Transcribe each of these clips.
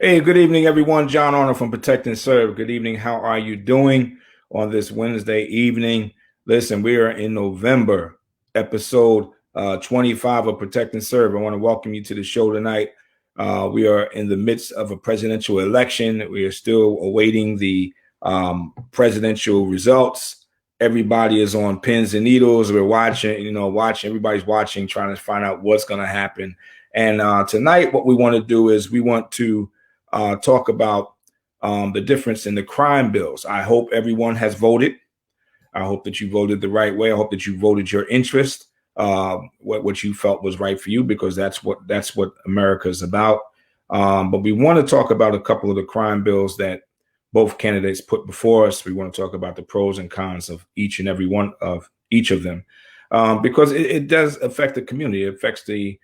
Hey, good evening, everyone. John Arnold from Protect and Serve. Good evening. How are you doing on this Wednesday evening? Listen, we are in November, episode 25 of Protect and Serve. I want to welcome you to the show tonight. We are in the midst of a presidential election. We are still awaiting the presidential results. Everybody is on pins and needles. We're watching. Everybody's watching, trying to find out what's going to happen. And tonight, what we want to do is we want to talk about the difference in the crime bills. I hope everyone has voted. I hope that you voted the right way. I hope that you voted your interest, what you felt was right for you, because that's what America is about. But we want to talk about a couple of the crime bills that both candidates put before us. We want to talk about the pros and cons of each and every one of each of them, because it does affect the community. It affects the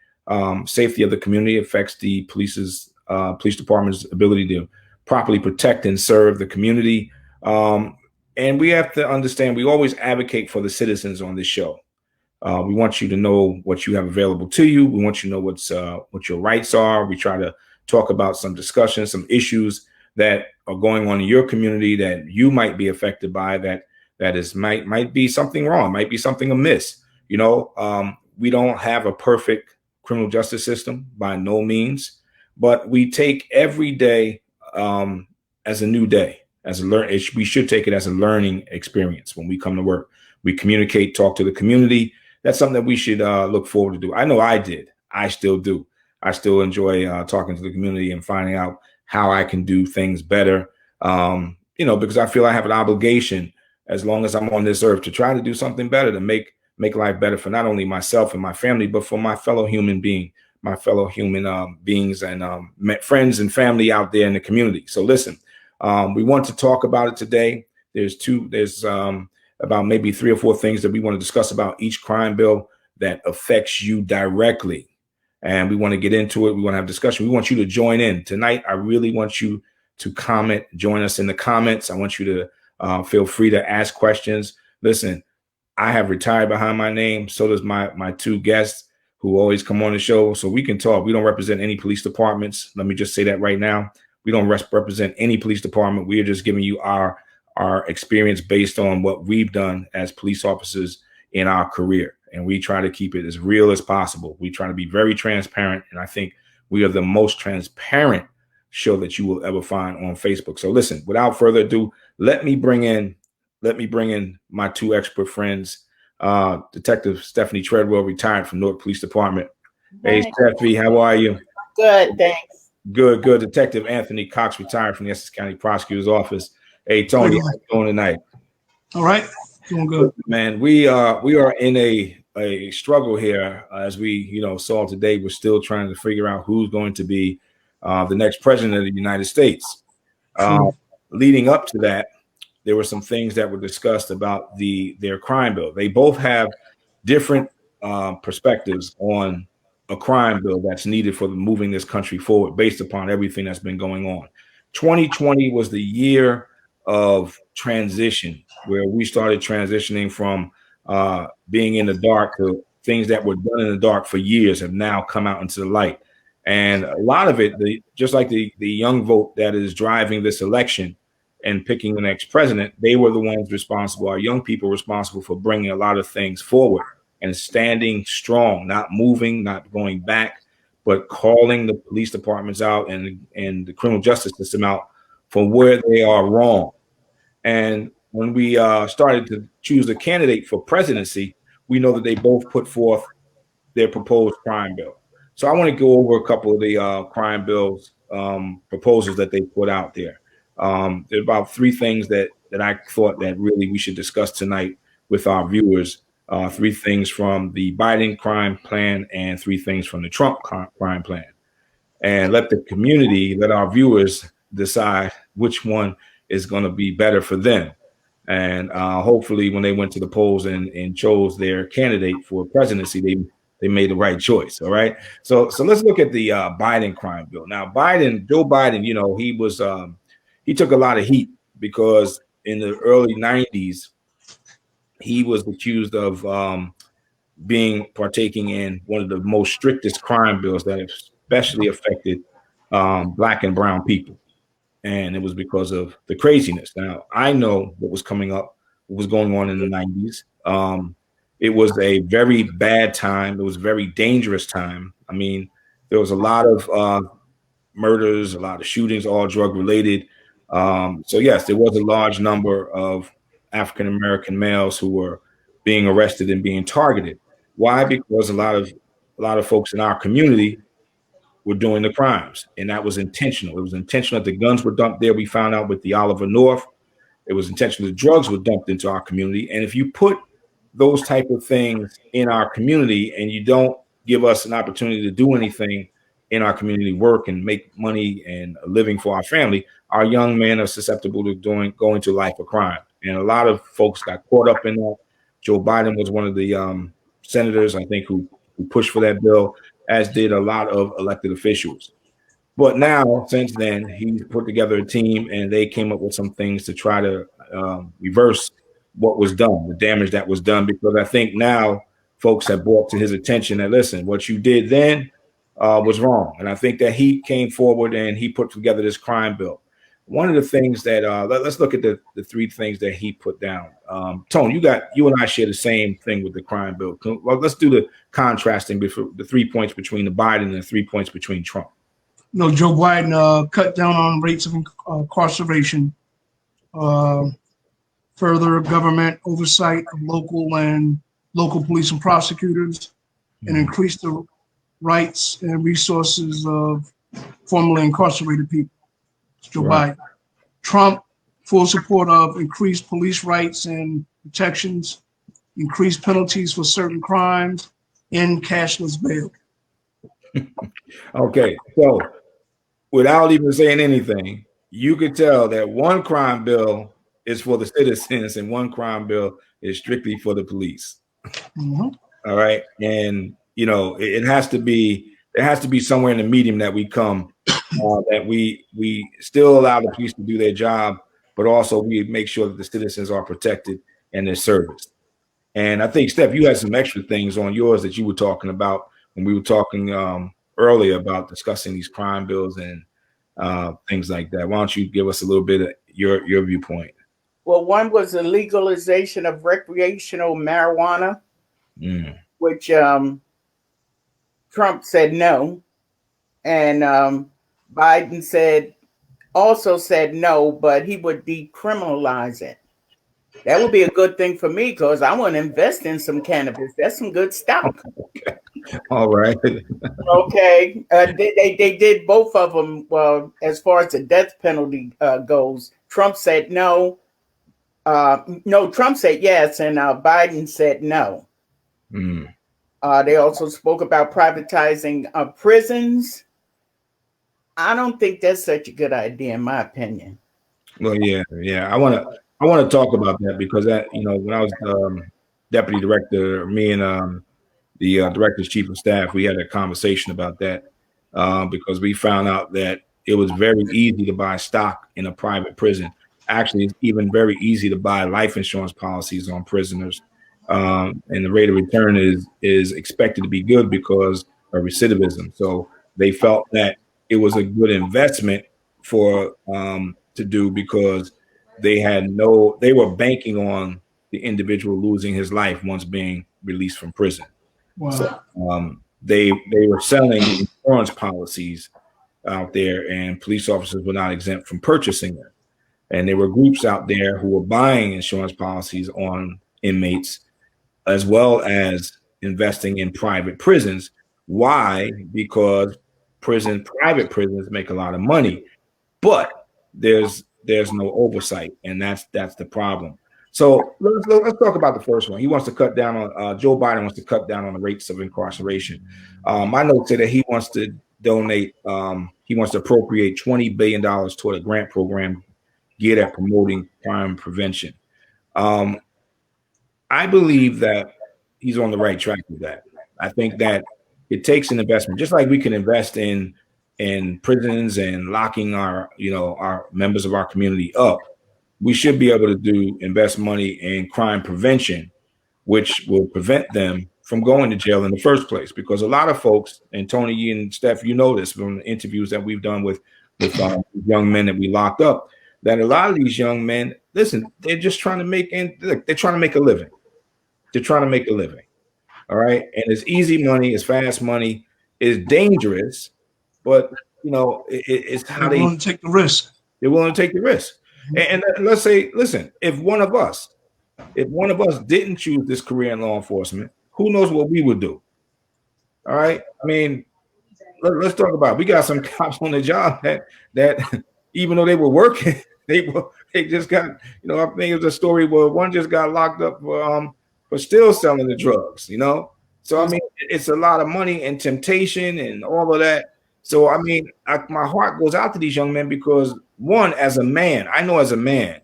safety of the community. It affects the police department's ability to properly protect and serve the community. And we have to understand, we always advocate for the citizens on this show. We want you to know what you have available to you. We want you to know what your rights are. We try to talk about some discussions, some issues that are going on in your community that you might be affected by, might be something wrong, might be something amiss. We don't have a perfect criminal justice system by no means, but we take every day as a new day, we should take it as a learning experience when we come to work. We communicate, talk to the community. That's something that we should look forward to do. I know I did. I still do. I still enjoy talking to the community and finding out how I can do things better. Because I feel I have an obligation, as long as I'm on this earth, to try to do something better, to make life better for not only myself and my family, but for my fellow human beings and friends and family out there in the community. So listen, we want to talk about it today. There's about maybe 3 or 4 things that we want to discuss about each crime bill that affects you directly. And we want to get into it. We want to have discussion. We want you to join in tonight. I really want you to comment, join us in the comments. I want you to feel free to ask questions. Listen, I have retired behind my name. So does my 2 guests who always come on the show, so we can talk. We don't represent any police departments. Let me just say that right now. We don't represent any police department. We are just giving you our experience based on what we've done as police officers in our career. And we try to keep it as real as possible. We try to be very transparent. And I think we are the most transparent show that you will ever find on Facebook. So listen, without further ado, let me bring in my 2 expert friends. Detective Stephanie Treadwell, retired from Newark Police Department. Hey, Stephanie, how are you? Good, thanks. Good. Detective Anthony Cox, retired from the Essex County Prosecutor's Office. Hey, Tony, how you doing tonight? All right, doing good. Man, we are in a struggle here. As we saw today, we're still trying to figure out who's going to be the next president of the United States. Leading up to that, there were some things that were discussed about their crime bill. They both have different perspectives on a crime bill that's needed for moving this country forward based upon everything that's been going on. 2020 was the year of transition, where we started transitioning from being in the dark to things that were done in the dark for years have now come out into the light. And a lot of it, just like the young vote that is driving this election and picking the next president, they were the ones responsible, our young people responsible for bringing a lot of things forward and standing strong, not moving, not going back, but calling the police departments out and the criminal justice system out for where they are wrong. And when we started to choose a candidate for presidency, we know that they both put forth their proposed crime bill. So I want to go over a couple of the crime bills proposals that they put out there. There are about 3 things that I thought that really we should discuss tonight with our viewers. 3 things from the Biden crime plan and 3 things from the Trump crime plan. And let our viewers decide which one is going to be better for them. And hopefully when they went to the polls and chose their candidate for presidency, they made the right choice. All right. So let's look at the Biden crime bill. Now, Joe Biden, he took a lot of heat because in the early 90s, he was accused of partaking in one of the most strictest crime bills that especially affected Black and brown people. And it was because of the craziness. Now, I know what was coming up, what was going on in the 90s. It was a very bad time. It was a very dangerous time. I mean, there was a lot of murders, a lot of shootings, all drug related. So yes, there was a large number of African American males who were being arrested and being targeted. Why? Because a lot of folks in our community were doing the crimes, and that was intentional. It was intentional that the guns were dumped there. We found out with the Oliver North. It was intentional the drugs were dumped into our community. And if you put those type of things in our community and you don't give us an opportunity to do anything in our community, work and make money and a living for our family, our young men are susceptible to going to life of crime. And a lot of folks got caught up in that. Joe Biden was one of the senators, I think, who pushed for that bill, as did a lot of elected officials. But now, since then, he's put together a team and they came up with some things to try to reverse what was done, the damage that was done, because I think now folks have brought to his attention that, listen, what you did then was wrong. And I think that he came forward and he put together this crime bill. One of the things that let's look at the three things that he put down. Tone, you and I share the same thing with the crime bill. Well, let's do the contrasting before the 3 points between the Biden and the 3 points between Trump. No, Joe Biden cut down on rates of incarceration, further government oversight of local police and prosecutors, and increase the rights and resources of formerly incarcerated people. Joe Biden. Trump, full support of increased police rights and protections, increased penalties for certain crimes, and cashless bail. Okay, so without even saying anything, you could tell that one crime bill is for the citizens and one crime bill is strictly for the police. Mm-hmm. All right. And, you know, there has to be somewhere in the medium that we come, that we still allow the police to do their job, but also we make sure that the citizens are protected and they're serviced. And I think, Steph, you had some extra things on yours that you were talking about when we were talking earlier about discussing these crime bills and things like that. Why don't you give us a little bit of your viewpoint? Well, one was the legalization of recreational marijuana, which Trump said no. And Biden also said no, but he would decriminalize it. That would be a good thing for me because I want to invest in some cannabis. That's some good stuff. Okay. All right. Okay. They did both of them. Well, as far as the death penalty goes, Trump said no. Trump said yes, and Biden said no. They also spoke about privatizing prisons. I don't think that's such a good idea, in my opinion. Well, yeah. I want to talk about that because that, you know, when I was deputy director, me and the director's chief of staff, we had a conversation about that because we found out that it was very easy to buy stock in a private prison. Actually, it's even very easy to buy life insurance policies on prisoners. And the rate of return is expected to be good because of recidivism. So they felt that it was a good investment for to do because they were banking on the individual losing his life once being released from prison. Wow. So they were selling insurance policies out there, and police officers were not exempt from purchasing them. And there were groups out there who were buying insurance policies on inmates, as well as investing in private prisons. Why? Because private prisons make a lot of money, but there's no oversight, and that's the problem. So let's talk about the first one. He wants to cut down on Joe Biden wants to cut down on the rates of incarceration. My notes say that he wants to donate. He wants to appropriate $20 billion toward a grant program geared at promoting crime prevention. I believe that he's on the right track with that. I think that it takes an investment, just like we can invest in prisons and locking our members of our community up. We should be able to invest money in crime prevention, which will prevent them from going to jail in the first place. Because a lot of folks, and Tony and Steph, you know this from the interviews that we've done with young men that we locked up, that a lot of these young men, listen, they're just trying to they're trying to make a living. They're trying to make a living. All right. And it's easy money, it's fast money, it's dangerous, but it's how they're willing to take the risk. They're willing to take the risk. And let's say, listen, if one of us didn't choose this career in law enforcement, who knows what we would do? All right. I mean, let's talk about it. We got some cops on the job that even though they were working, they just got, I think it was a story where one just got locked up for still selling the drugs, So I mean, it's a lot of money and temptation and all of that. So I mean, my heart goes out to these young men because one, as a man, I know as a man,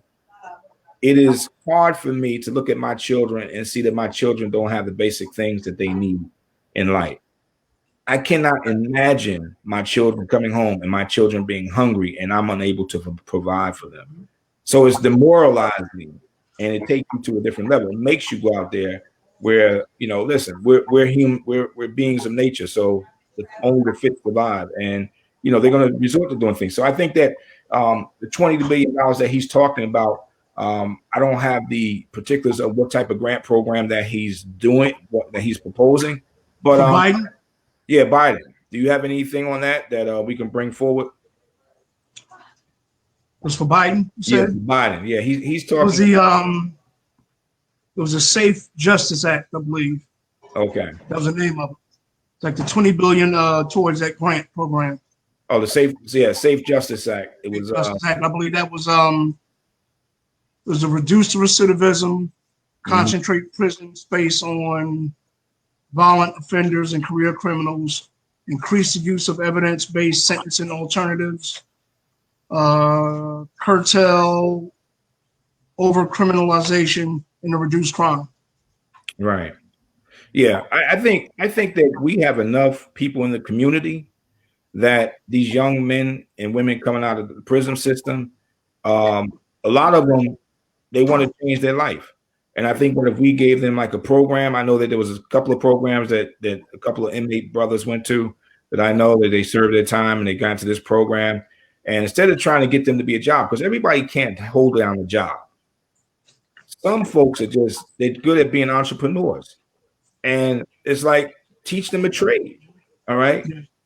it is hard for me to look at my children and see that my children don't have the basic things that they need in life. I cannot imagine my children coming home and my children being hungry and I'm unable to provide for them. So it's demoralizing and it takes you to a different level. It makes you go out there where, listen, we're human, we're beings of nature. So only the fit survive. And, they're going to resort to doing things. So I think that the $20 billion that he's talking about, I don't have the particulars of what type of grant program that he's doing, that he's proposing. But Biden? Yeah, Biden. Do you have anything on that we can bring forward? It was for Biden? Yeah, Biden. Yeah, he's talking. It was a Safe Justice Act, I believe. Okay. That was the name of it. It's like the $20 billion towards that grant program. Oh, the Safe Justice Act. It was Justice Act. I believe that was it was to reduce recidivism, concentrate prison space on violent offenders and career criminals, increase the use of evidence-based sentencing alternatives, curtail over-criminalization, and to reduce crime. Right. Yeah, I think that we have enough people in the community that these young men and women coming out of the prison system, a lot of them, they want to change their life. And I think that if we gave them like a program, I know that there was a couple of programs that a couple of inmate brothers went to that I know that they served their time and they got into this program. And instead of trying to get them to be a job, because everybody can't hold down a job. Some folks they're good at being entrepreneurs. And it's like, teach them a trade. All right.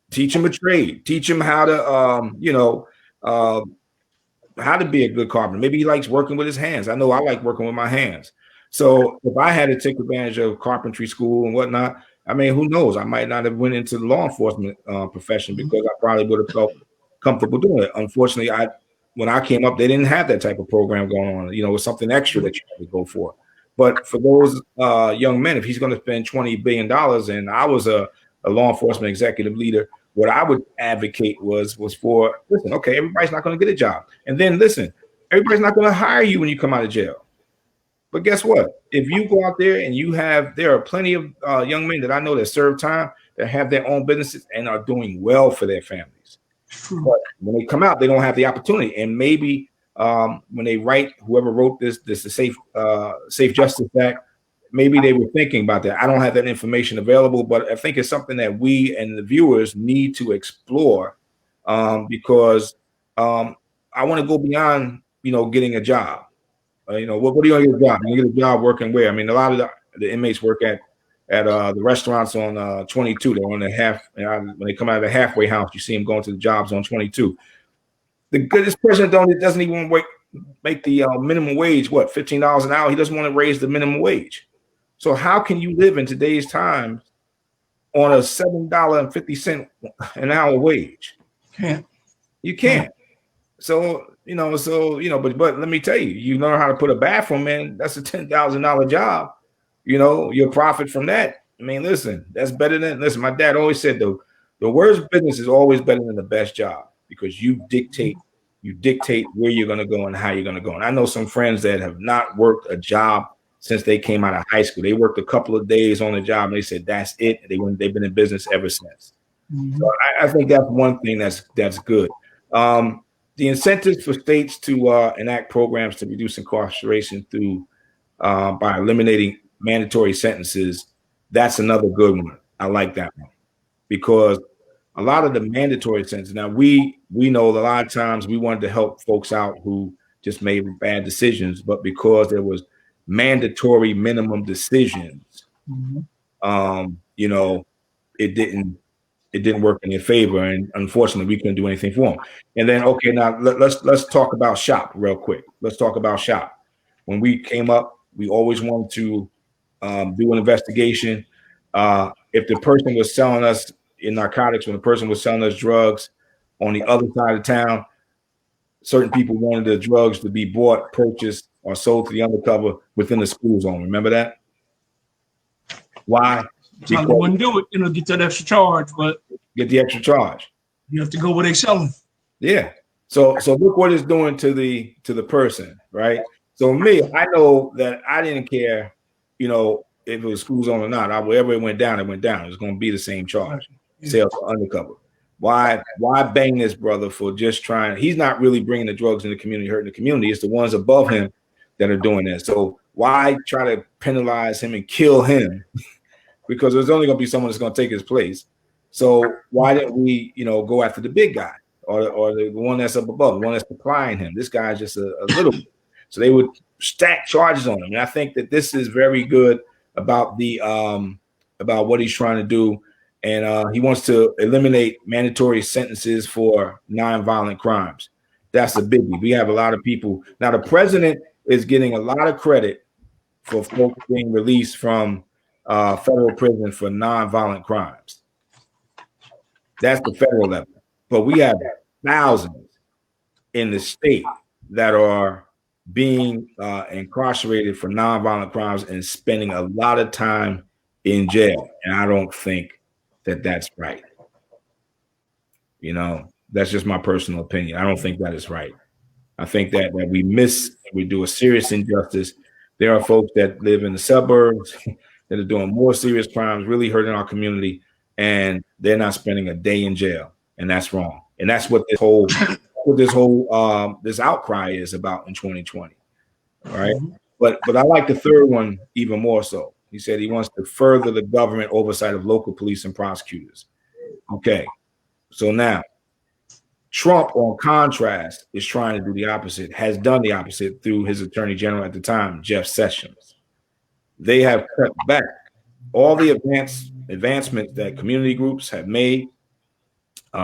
Teach them a trade. Teach them how to, how to be a good carpenter. Maybe he likes working with his hands. I know I like working with my hands. So if I had to take advantage of carpentry school and whatnot, I mean, who knows? I might not have went into the law enforcement profession because I probably would have felt comfortable doing it. Unfortunately, when I came up, they didn't have that type of program going on. It was something extra that you had to go for. But for those young men, if he's going to spend $20 billion, and I was a law enforcement executive leader, what I would advocate was for, listen, okay, everybody's not going to get a job. And then listen, everybody's not going to hire you when you come out of jail. But guess what? If you go out there and there are plenty of young men that I know that serve time that have their own businesses and are doing well for their families. But when they come out, they don't have the opportunity. And maybe when they write, whoever wrote this the Safe Justice Act, maybe they were thinking about that. I don't have that information available, but I think it's something that we and the viewers need to explore because I want to go beyond, getting a job. What are you going to get a job? You get a job working where? I mean, a lot of the inmates work at the restaurants on 22. They're on the when they come out of the halfway house, you see them going to the jobs on 22. This president doesn't even make the minimum wage, $15 an hour. He doesn't want to raise the minimum wage. So how can you live in today's times on a $7.50 an hour wage? You can't. So, but let me tell you, you learn how to put a bathroom in, that's a $10,000 job. Your profit from that. I mean, listen, that's better than, my dad always said the worst business is always better than the best job because you dictate where you're going to go and how you're going to go. And I know some friends that have not worked a job since they came out of high school. They worked a couple of days on the job and they said, that's it. They've been in business ever since. Mm-hmm. So I think that's one thing that's good. The incentives for states to enact programs to reduce incarceration through by eliminating mandatory sentences That's another good one. I like that one because a lot of the mandatory sentences. Now we know a lot of times we wanted to help folks out who just made bad decisions, but because there was mandatory minimum decisions, you know, it didn't work in their favor, and unfortunately, we couldn't do anything for them. And then, okay, now let's talk about SHOP real quick. Let's talk about SHOP. When we came up, we always wanted to do an investigation. If the person was selling us in narcotics, when the person was selling us drugs on the other side of town, certain people wanted the drugs to be bought, purchased, or sold to the undercover within the school zone. Remember that? Why? Because they wouldn't do it, get that extra charge, but get the extra charge. You have to go where they selling. Yeah. So look what it's doing to the person, right? So me, I know that I didn't care, if it was school zone or not. Wherever it went down, it went down. It's going to be the same charge. Sales for undercover. Why bang this brother for just trying? He's not really bringing the drugs in the community, hurting the community. It's the ones above him that are doing that. So why try to penalize him and kill him? Because there's only going to be someone that's going to take his place. So why didn't we, go after the big guy or the one that's up above, the one that's supplying him? This guy's just a little bit. So they would stack charges on him. And I think that this is very good about about what he's trying to do. And he wants to eliminate mandatory sentences for nonviolent crimes. That's a biggie. We have a lot of people. Now, the president is getting a lot of credit for folks being released from federal prison for nonviolent crimes. That's the federal level. But we have thousands in the state that are being incarcerated for nonviolent crimes and spending a lot of time in jail. And I don't think that that's right. That's just my personal opinion. I don't think that is right. I think that we do a serious injustice. There are folks that live in the suburbs that are doing more serious crimes, really hurting our community, and they're not spending a day in jail, and that's wrong. And that's what this whole this outcry is about in 2020. All right. But I like the third one even more so. He said he wants to further the government oversight of local police and prosecutors. Okay. So now Trump, on contrast, is trying to do the opposite, has done the opposite through his attorney general at the time, Jeff Sessions. They have cut back all the advancements that community groups have made,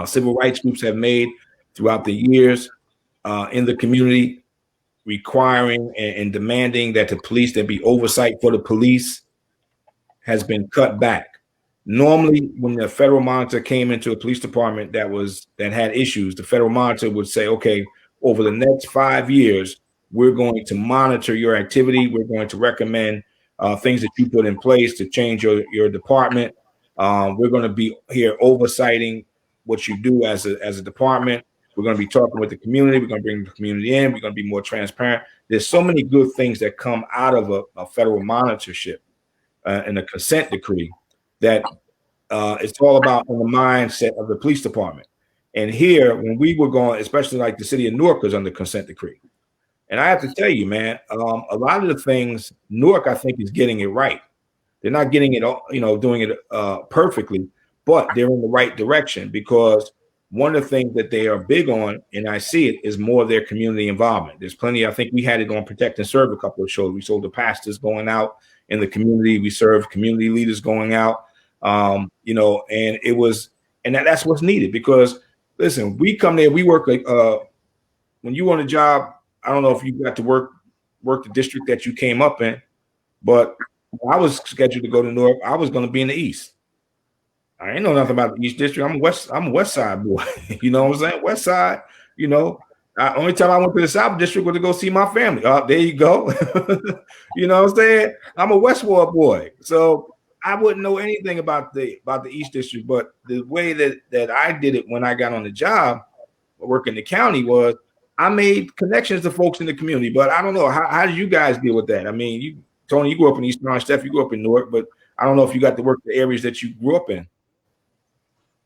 civil rights groups have made throughout the years in the community, requiring and demanding that the police, there be oversight for the police, has been cut back. Normally, when the federal monitor came into a police department that had issues, the federal monitor would say, okay, over the next 5 years, we're going to monitor your activity. We're going to recommend things that you put in place to change your department. We're going to be here oversighting what you do as a department. We're going to be talking with the community. We're going to bring the community in. We're going to be more transparent. There's so many good things that come out of a federal monitorship and a consent decree that it's all about in the mindset of the police department. And here, when we were going, especially like the city of Newark was under consent decree. And I have to tell you, man, a lot of the things Newark, I think, is getting it right. They're not getting it, doing it perfectly, but they're in the right direction because one of the things that they are big on, and I see it, is more of their community involvement. There's plenty. I think we had it on Protect and Serve a couple of shows. We sold the pastors going out in the community. We served community leaders going out, and it was, and that's what's needed because, listen, we come there, we work like when you on a job. I don't know if you got to work the district that you came up in, but I was scheduled to go to Newark. I was going to be in the East. I ain't know nothing about the East District. I'm a West Side boy. You know what I'm saying? West Side, only time I went to the South District was to go see my family. Oh, there you go. You know what I'm saying? I'm a Westward boy. So I wouldn't know anything about the East District, but the way that I did it when I got on the job, working the county, was I made connections to folks in the community. But I don't know, how did you guys deal with that? I mean, Tony, you grew up in East Orange, Steph, you grew up in Newark, but I don't know if you got to work the areas that you grew up in.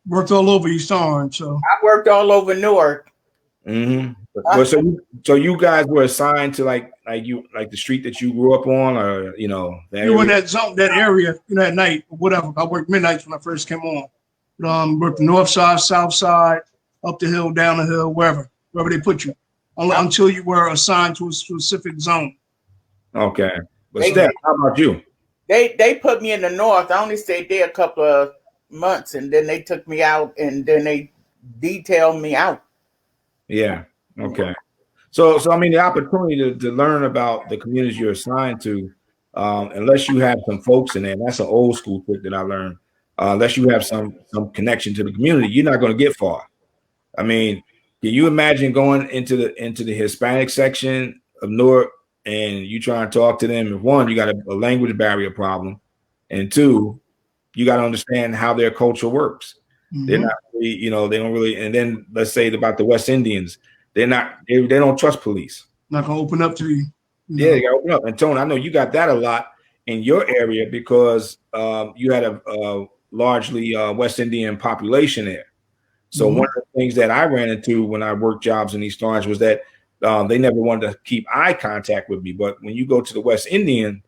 Worked all over East Orange. So I worked all over Newark. Mm-hmm. But so you guys were assigned to like the street that you grew up on, or that You were in area? that zone, that area, at night or whatever. I worked midnights when I first came on. Worked the north side, south side, up the hill, down the hill, wherever they put you, until you were assigned to a specific zone. Okay. But Steph, how about you? They put me in the north. I only stayed there a couple of months, and then they took me out, and then they detailed me out. Yeah. Okay. So I mean, the opportunity to learn about the communities you're assigned to, unless you have some folks in there, and that's an old school trick that I learned. Unless you have some connection to the community, you're not going to get far. I mean, can you imagine going into the Hispanic section of Newark and you try and talk to them? If one, you got a language barrier problem, and two, you got to understand how their culture works. Mm-hmm. They're not really, they don't really. And then let's say about the West Indians, they don't trust police. Not gonna open up to you. Yeah, you gotta open up. And Tony, I know you got that a lot in your area because you had a largely West Indian population there. So one of the things that I ran into when I worked jobs in East Orange was that they never wanted to keep eye contact with me. But when you go to the West Indian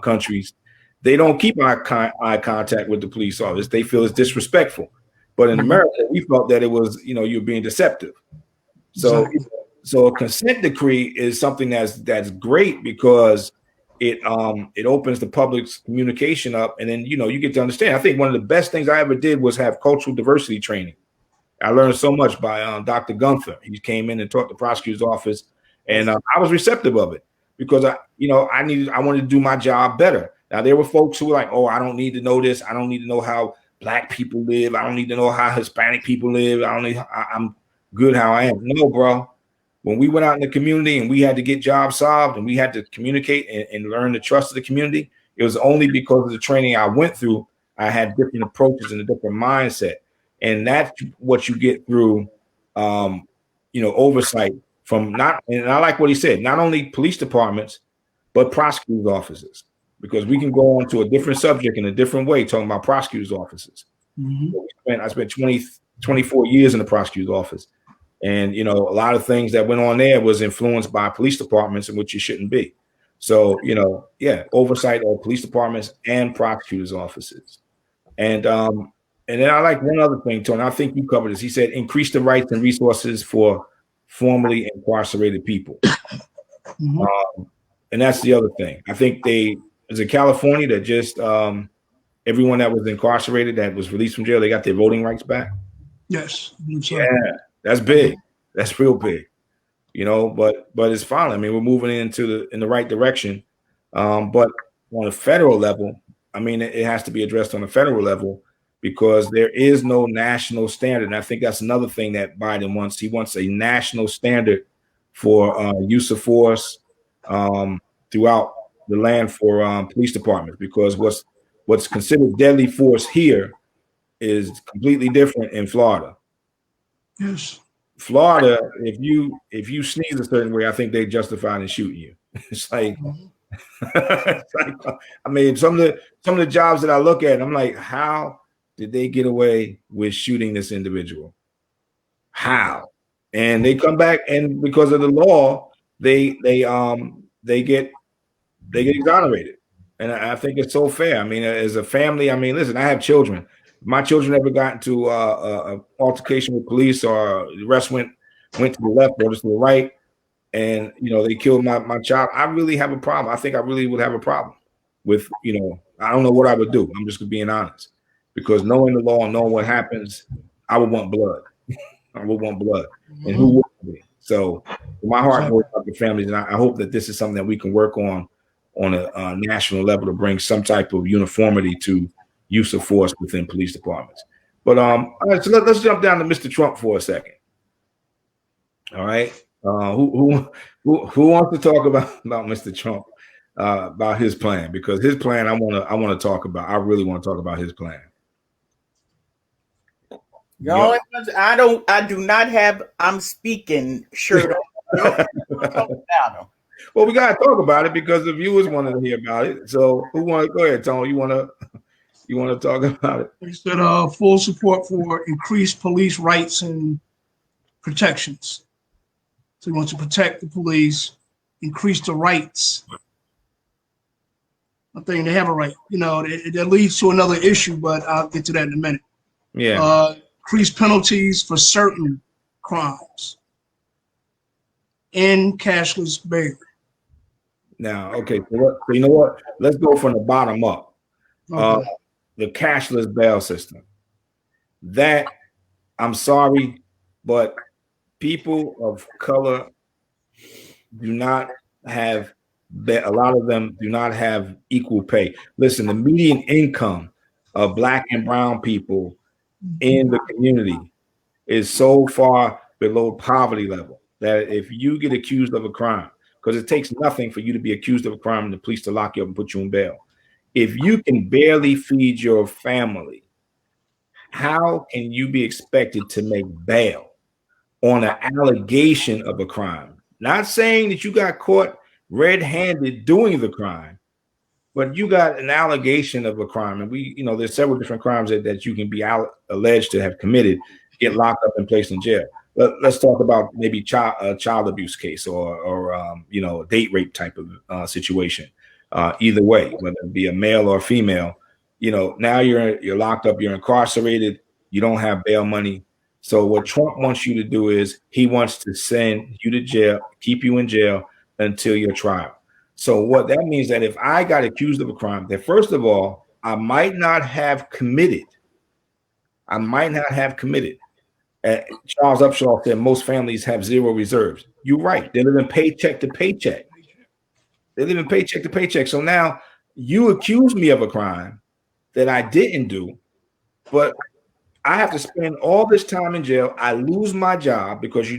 countries, they don't keep eye contact with the police officers. They feel it's disrespectful. But in America, we felt that it was, you're being deceptive. So a consent decree is something that's great because it opens the public's communication up, and then you get to understand. I think one of the best things I ever did was have cultural diversity training. I learned so much by Dr. Gunther. He came in and taught the prosecutor's office, and I was receptive of it because I wanted to do my job better. Now there were folks who were like, "Oh, I don't need to know this. I don't need to know how Black people live. I don't need to know how Hispanic people live. I'm good how I am." No, bro. When we went out in the community and we had to get jobs solved and we had to communicate and learn the trust of the community, it was only because of the training I went through. I had different approaches and a different mindset. And that's what you get through, oversight from and I like what he said, not only police departments, but prosecutors' offices, because we can go on to a different subject in a different way, talking about prosecutors' offices. Mm-hmm. I spent 24 years in the prosecutor's office. And, a lot of things that went on there was influenced by police departments in which you shouldn't be. So, oversight of police departments and prosecutors' offices. And then I like one other thing, Tony, I think you covered this. He said, increase the rights and resources for formerly incarcerated people. Mm-hmm. And that's the other thing. I think is in California that just everyone that was incarcerated that was released from jail, they got their voting rights back. Yes. Yeah. That's big. That's real big, but it's fine. I mean, we're moving in the right direction. But on a federal level, I mean, it has to be addressed on a federal level because there is no national standard. And I think that's another thing that Biden wants. He wants a national standard for use of force throughout the land for police departments, because what's considered deadly force here is completely different in Florida. Yes. Florida, if you sneeze a certain way, I think they justified in shooting you. It's like, I mean, some of the jobs that I look at, I'm like, how did they get away with shooting this individual? How? And they come back, and because of the law, they get exonerated. And I think it's so fair. I mean, as a family, I mean, listen, I have children. My children never got into a altercation with police, or the rest went to the left or just to the right, and they killed my child. I really have a problem. I think I really would have a problem with I don't know what I would do. I'm just being honest, because knowing the law and knowing what happens, I would want blood. I would want blood, and who would be? So my heart goes out to families, and I hope that this is something that we can work on a national level to bring some type of uniformity to use of force within police departments. But all right, so let's jump down to Mr. Trump for a second. All right, who wants to talk about Mr. Trump, about his plan? Because his plan, I want to talk about. I really want to talk about his plan. No, I do not have I'm speaking shirt on. Well, we gotta talk about it because the viewers want to hear about it. So who want to go ahead, Tony? You want to talk about it? He said full support for increased police rights and protections. So he wants to protect the police, increase the rights. I think they have a right. That leads to another issue, but I'll get to that in a minute. Yeah. Increase penalties for certain crimes. And cashless bail. Now, okay, so you know what? Let's go from the bottom up. Okay. The cashless bail system. That, I'm sorry, but people of color do not have, a lot of them do not have equal pay. Listen, the median income of Black and brown people in the community is so far below poverty level that if you get accused of a crime, because it takes nothing for you to be accused of a crime and the police to lock you up and put you in bail. If you can barely feed your family, how can you be expected to make bail on an allegation of a crime? Not saying that you got caught red-handed doing the crime, but you got an allegation of a crime. And there's several different crimes that you can be alleged to have committed, get locked up and placed in jail. Let's talk about maybe child abuse case or a date rape type of situation. Either way, whether it be a male or a female, now you're locked up, you're incarcerated, you don't have bail money. So what Trump wants you to do is he wants to send you to jail, keep you in jail until your trial. So what that means that if I got accused of a crime, that first of all, I might not have committed. Charles Upshaw said most families have zero reserves. You're right. They live in paycheck to paycheck. So now you accuse me of a crime that I didn't do, but I have to spend all this time in jail. I lose my job because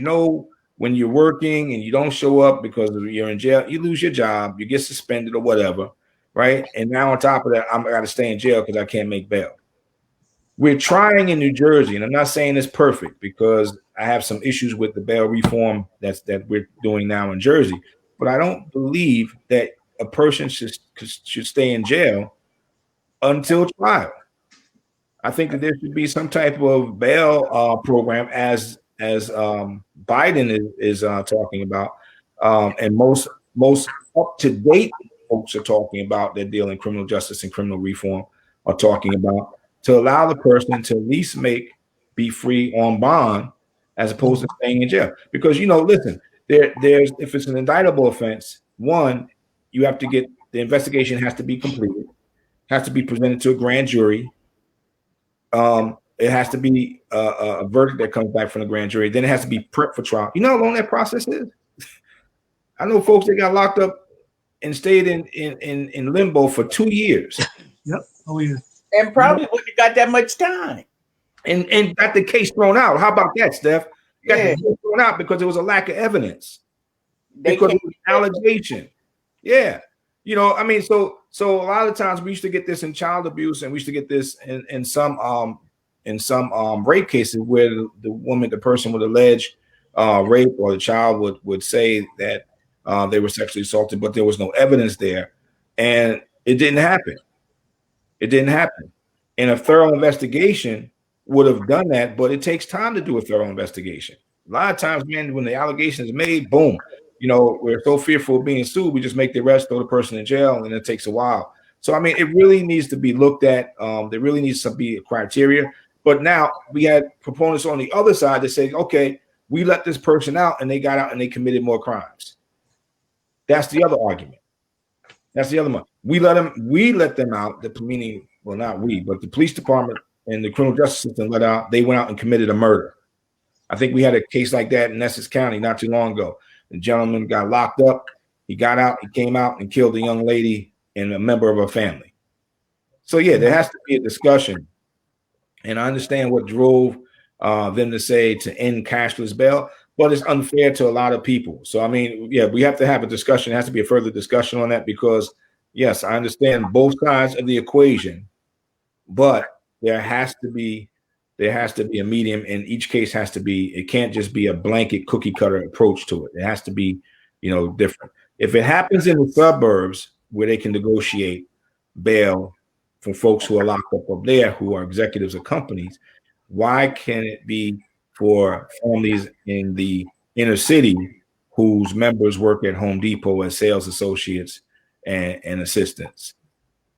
when you're working and you don't show up because you're in jail, you lose your job, you get suspended or whatever, right? And now on top of that, I got to stay in jail because I can't make bail. We're trying in New Jersey, and I'm not saying it's perfect because I have some issues with the bail reform that we're doing now in Jersey, but I don't believe that a person should stay in jail until trial. I think that there should be some type of bail program as Biden is talking about, and most up to date folks are talking about that deal in criminal justice and criminal reform are talking about to allow the person to at least be free on bond as opposed to staying in jail. Because listen, there's if it's an indictable offense, one, you have to get the investigation has to be completed, has to be presented to a grand jury. It has to be a verdict that comes back from the grand jury. Then it has to be prepped for trial. You know how long that process is? I know folks that got locked up and stayed in limbo for 2 years. Yep. Oh yeah. And probably wouldn't have got that much time. And got the case thrown out. How about that, Steph? Got the case thrown out because there was a lack of evidence. Because it was an allegation. Yeah. So a lot of times we used to get this in child abuse, and we used to get this in some rape cases where the person would allege rape, or the child would say that they were sexually assaulted, but there was no evidence there, and it didn't happen. And a thorough investigation would have done that, but it takes time to do a thorough investigation. A lot of times, man, when the allegation is made, boom, we're so fearful of being sued, we just make the arrest, throw the person in jail, and it takes a while. So, I mean, it really needs to be looked at. There really needs to be a criteria. But now we had proponents on the other side that say, okay, we let this person out and they got out and they committed more crimes. That's the other argument. That's the other one. We let them out, meaning, well, not we, but the police department and the criminal justice system they went out and committed a murder. I think we had a case like that in Essex County not too long ago. The gentleman got locked up. He got out, he came out and killed a young lady and a member of her family. So yeah, there has to be a discussion. And I understand what drove them to say to end cashless bail, but it's unfair to a lot of people. So, I mean, yeah, we have to have a discussion. There has to be a further discussion on that because, yes, I understand both sides of the equation, but there has to be a medium, and each case has to be, it can't just be a blanket cookie cutter approach to it. It has to be, different. If it happens in the suburbs where they can negotiate bail for folks who are locked up there who are executives of companies, why can't it be for families in the inner city whose members work at Home Depot as sales associates and assistants.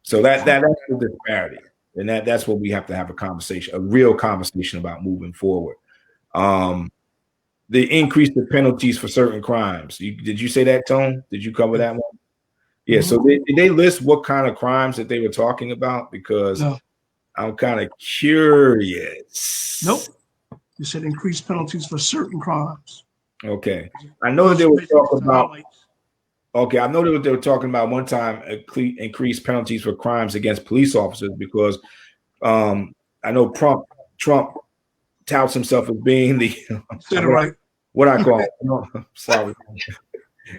So that's the disparity, and that's what we have to have a real conversation about moving forward. The increase the penalties for certain crimes. Did you say that, Tone? Did you cover that one? Yeah. So did they list what kind of crimes that they were talking about? Because no. I'm kind of curious. Nope. You said increased penalties for certain crimes. Okay. I know that they were talking about. Okay, I know that they were talking about one time increased penalties for crimes against police officers because I know Trump touts himself as being the what I call it. No, sorry.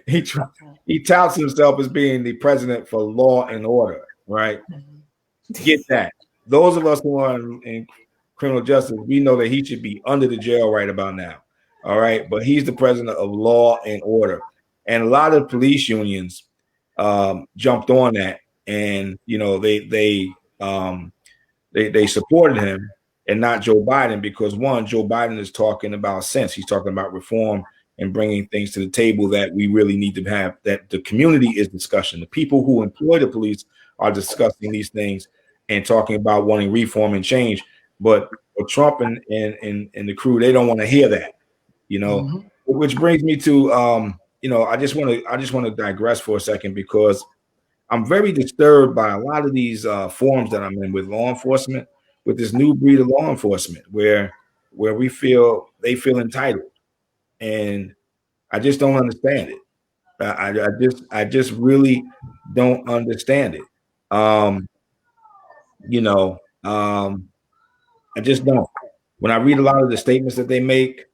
He touts himself as being the president for law and order, right? Get that. Those of us who are in criminal justice, we know that he should be under the jail right about now. All right, but he's the president of law and order. And a lot of police unions jumped on that, and they supported him and not Joe Biden because one, Joe Biden is talking about sense. He's talking about reform and bringing things to the table that we really need to have. That the community is discussing. The people who employ the police are discussing these things and talking about wanting reform and change. But for Trump and the crew, they don't want to hear that. Which brings me to I just want to digress for a second because I'm very disturbed by a lot of these forums that I'm in with law enforcement, with this new breed of law enforcement, where they feel entitled, and I just don't understand it. I just really don't understand it. I just don't. When I read a lot of the statements that they make,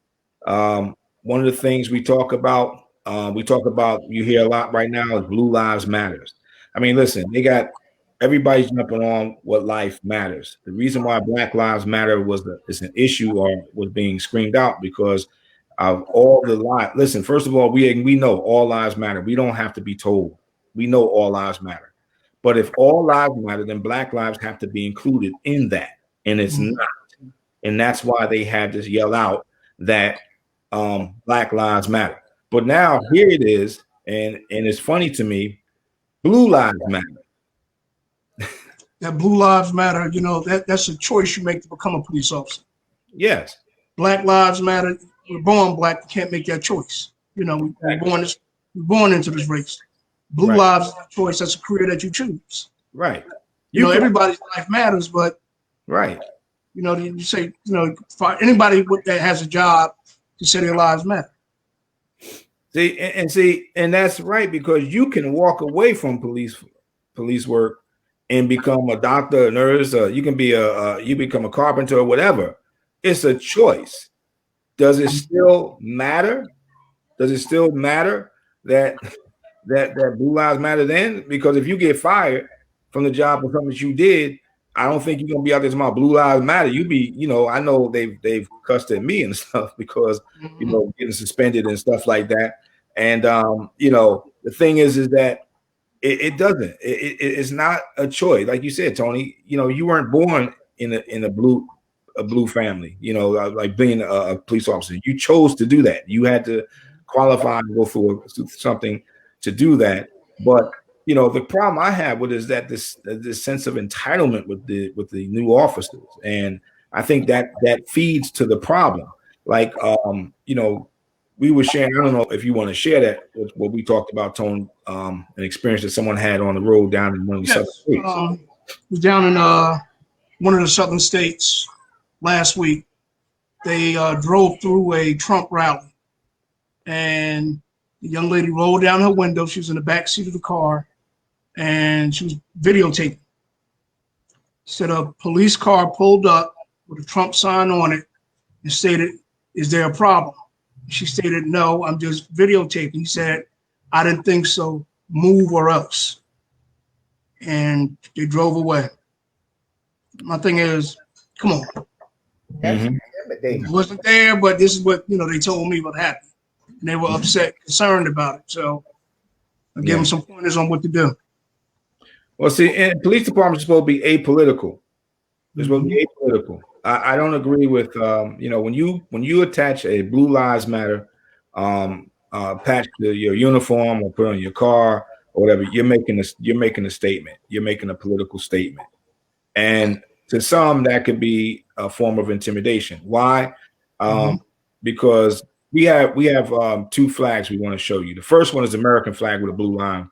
one of the things we talk about, you hear a lot right now is Blue Lives Matters. I mean, listen, they got everybody's jumping on what life matters. The reason why Black Lives Matter is an issue or was being screamed out because of all the lives. Listen, first of all, we know all lives matter. We don't have to be told. We know all lives matter. But if all lives matter, then Black lives have to be included in that. And it's not. And that's why they had to yell out that Black Lives Matter. But now here it is, and it's funny to me, Blue Lives Matter. That Blue Lives Matter, that's a choice you make to become a police officer. Yes. Black Lives Matter. We're born black. We can't make that choice. We're born into this race. Blue lives is a choice. That's a career that you choose. Right. Everybody's life matters, but you say for anybody that has a job to say their lives matter. And that's right, because you can walk away from police work and become a doctor, a nurse, you can be you become a carpenter or whatever. It's a choice. Does it still matter? Does it still matter that Blue Lives Matter then? Because if you get fired from the job for something that you did, I don't think you're gonna be out there talking about Blue Lives Matter. You be, I know they've cussed at me and stuff because getting suspended and stuff like that. And the thing is that it doesn't. It's not a choice, like you said, Tony. You weren't born in a blue family. Like being a police officer. You chose to do that. You had to qualify and go through something to do that. But the problem I have with is that this sense of entitlement with the new officers, and I think that feeds to the problem. Like we were sharing. I don't know if you want to share that what we talked about, Tone, an experience that someone had on the road down in one of the southern states. Was down in one of the southern states last week. They drove through a Trump rally, and the young lady rolled down her window. She was in the back seat of the car, and she was videotaping. Said a police car pulled up with a Trump sign on it and stated, "Is there a problem?" She stated, "No, I'm just videotaping." He said, "I didn't think so. Move or else." And they drove away. My thing is, come on. It wasn't there, but this is what they told me what happened. And they were upset, concerned about it. So I gave them some pointers on what to do. Well, see, and police departments are supposed to be apolitical. They're supposed to be apolitical. I don't agree with when you attach a Blue Lives Matter patch to your uniform or put on your car or whatever, you're making a statement. You're making a political statement, and to some that could be a form of intimidation. Why? Because we have two flags we want to show you. The first one is the American flag with a blue line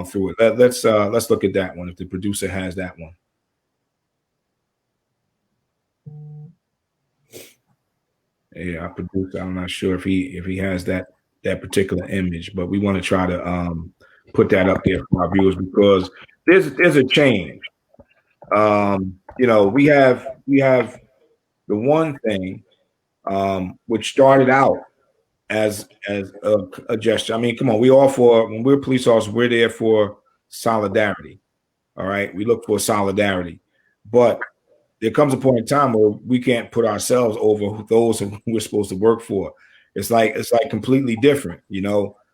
through it. Let's look at that one if the producer has that one. Yeah, our producer. I'm not sure if he has that particular image, but we want to try to put that up there for our viewers because there's a change. We have the one thing which started out as a gesture. I mean, come on, when we're police officers, we're there for solidarity. All right, we look for solidarity, but there comes a point in time where we can't put ourselves over those who we're supposed to work for. It's like completely different,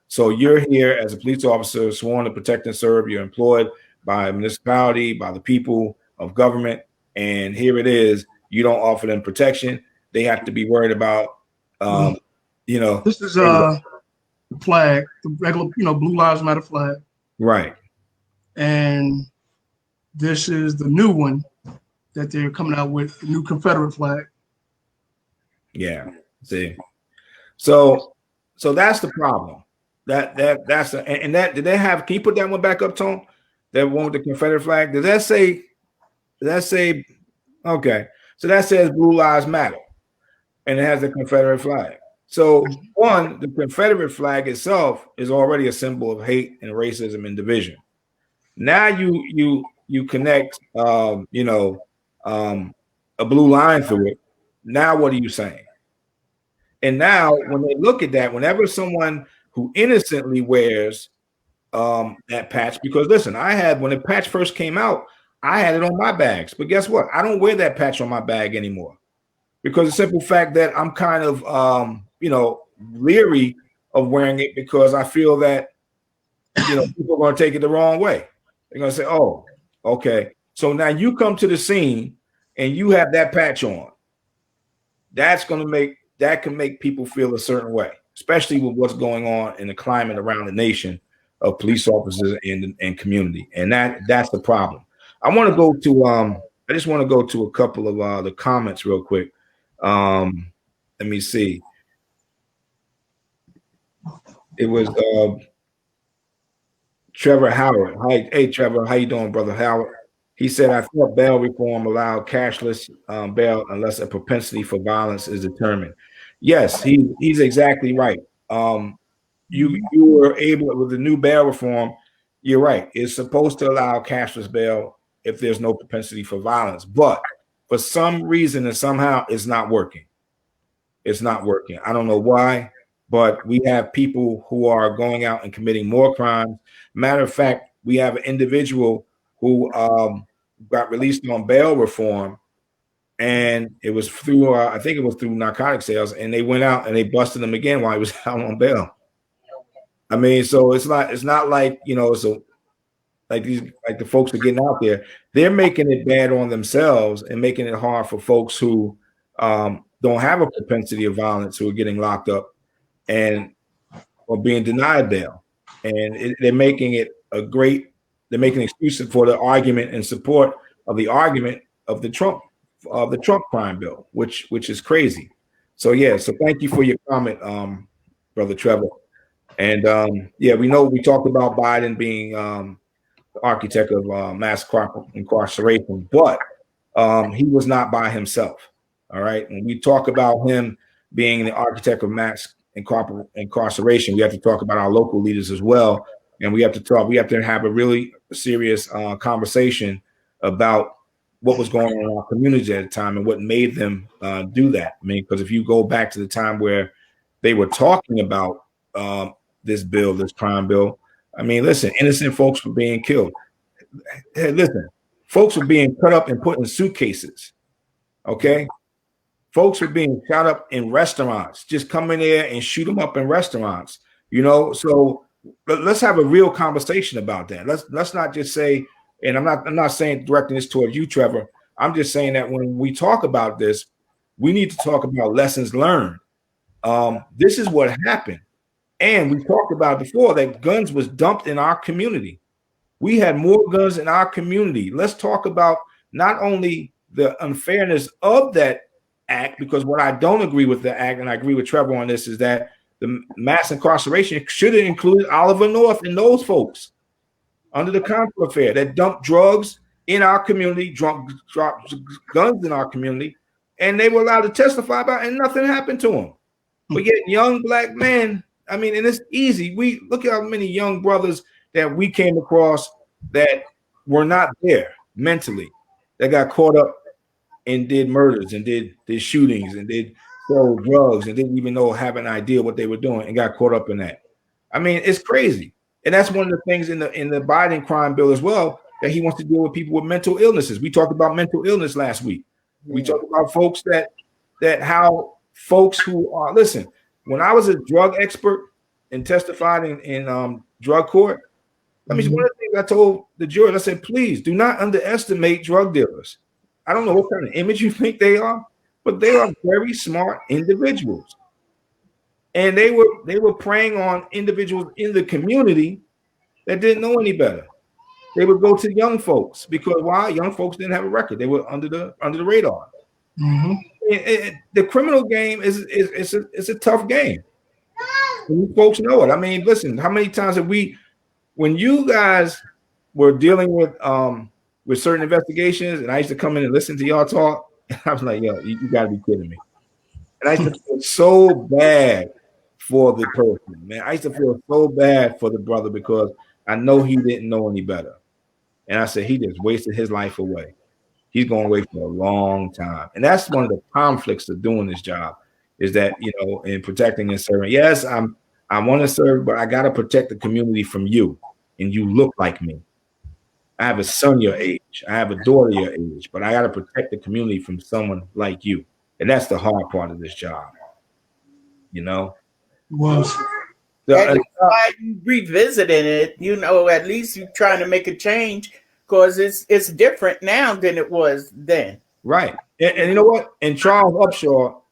So you're here as a police officer, sworn to protect and serve. You're employed by a municipality, by the people of government, and here it is. You don't offer them protection. They have to be worried about, This is the flag, the regular, Blue Lives Matter flag, right? And this is the new one that they're coming out with, the new Confederate flag. Yeah. See, so that's the problem. Did they have? Can you put that one back up, Tom? That one with the Confederate flag. Does that say? Okay. So that says Blue Lives Matter, and it has the Confederate flag. So one, the Confederate flag itself is already a symbol of hate and racism and division. Now you connect, a blue line through it. Now what are you saying? And now when they look at that, whenever someone who innocently wears that patch, because listen, when the patch first came out, I had it on my bags, but guess what? I don't wear that patch on my bag anymore because the simple fact that I'm kind of, leery of wearing it because I feel that, people are going to take it the wrong way. They're going to say, oh, okay. So now you come to the scene and you have that patch on. That can make people feel a certain way, especially with what's going on in the climate around the nation of police officers and community. And that's the problem. I just want to go to a couple of the comments real quick. Let me see. It was Trevor Howard. Hey, Trevor, how you doing, brother Howard? He said, I thought bail reform allowed cashless bail unless a propensity for violence is determined. Yes, he's exactly right. You were able, with the new bail reform, you're right. It's supposed to allow cashless bail if there's no propensity for violence. But for some reason and somehow it's not working. It's not working. I don't know why, but we have people who are going out and committing more crimes. Matter of fact, we have an individual who got released on bail reform, and it was through, I think it was through narcotic sales, and they went out and they busted him again while he was out on bail. I mean, so it's not like, like the folks are getting out there. They're making it bad on themselves and making it hard for folks who don't have a propensity of violence who are getting locked up or being denied bail. And they're making it they're making excuses for the argument in support of the argument of the Trump crime bill, which is crazy. So thank you for your comment, Brother Trevor. And we talked about Biden being the architect of mass incarceration, but he was not by himself. All right. When we talk about him being the architect of mass incarceration, we have to talk about our local leaders as well. And we have to have a really serious conversation about what was going on in our communities at the time and what made them do that. I mean, because if you go back to the time where they were talking about this crime bill, I mean, listen, innocent folks were being killed. Hey, listen, folks were being cut up and put in suitcases. Okay. Folks were being shot up in restaurants, just come in there and shoot them up in restaurants, so let's have a real conversation about that. Let's not just say, and I'm not saying directing this towards you, Trevor. I'm just saying that when we talk about this, we need to talk about lessons learned. This is what happened. And we talked about before that guns was dumped in our community. We had more guns in our community. Let's talk about not only the unfairness of that act, because what I don't agree with the act, and I agree with Trevor on this, is that the mass incarceration should have included Oliver North and those folks under the Contra affair that dumped drugs in our community, dropped guns in our community, and they were allowed to testify about it, and nothing happened to them. But yet young black men, I mean, and it's easy. We look at how many young brothers that we came across that were not there mentally, that got caught up and did murders and did shootings and did sold drugs and didn't even have an idea what they were doing and got caught up in that. I mean, it's crazy. And that's one of the things in the Biden crime bill as well, that he wants to deal with people with mental illnesses. We talked about mental illness last week. Yeah. We talked about folks that how folks who are, listen, when I was a drug expert and testified in drug court, I mean, one of the things I told the jurors, I said, please do not underestimate drug dealers. I don't know what kind of image you think they are, but they are very smart individuals. And they were preying on individuals in the community that didn't know any better. They would go to young folks because why? Young folks didn't have a record. They were under the radar. Mm-hmm. The criminal game is a tough game. You folks know it. I mean, listen, how many times have we, when you guys were dealing with certain investigations, and I used to come in and listen to y'all talk, and I was like, yo, you got to be kidding me. And I used to feel so bad for the person, man. I used to feel so bad for the brother because I know he didn't know any better. And I said, he just wasted his life away. He's going away for a long time. And that's one of the conflicts of doing this job, is that, in protecting and serving. Yes, I want to serve, but I got to protect the community from you. And you look like me. I have a son your age. I have a daughter your age, but I got to protect the community from someone like you. And that's the hard part of this job. Was. So, why you revisiting it, at least you're trying to make a change, because it's different now than it was then. Right. And you know what? And Charles Upshaw,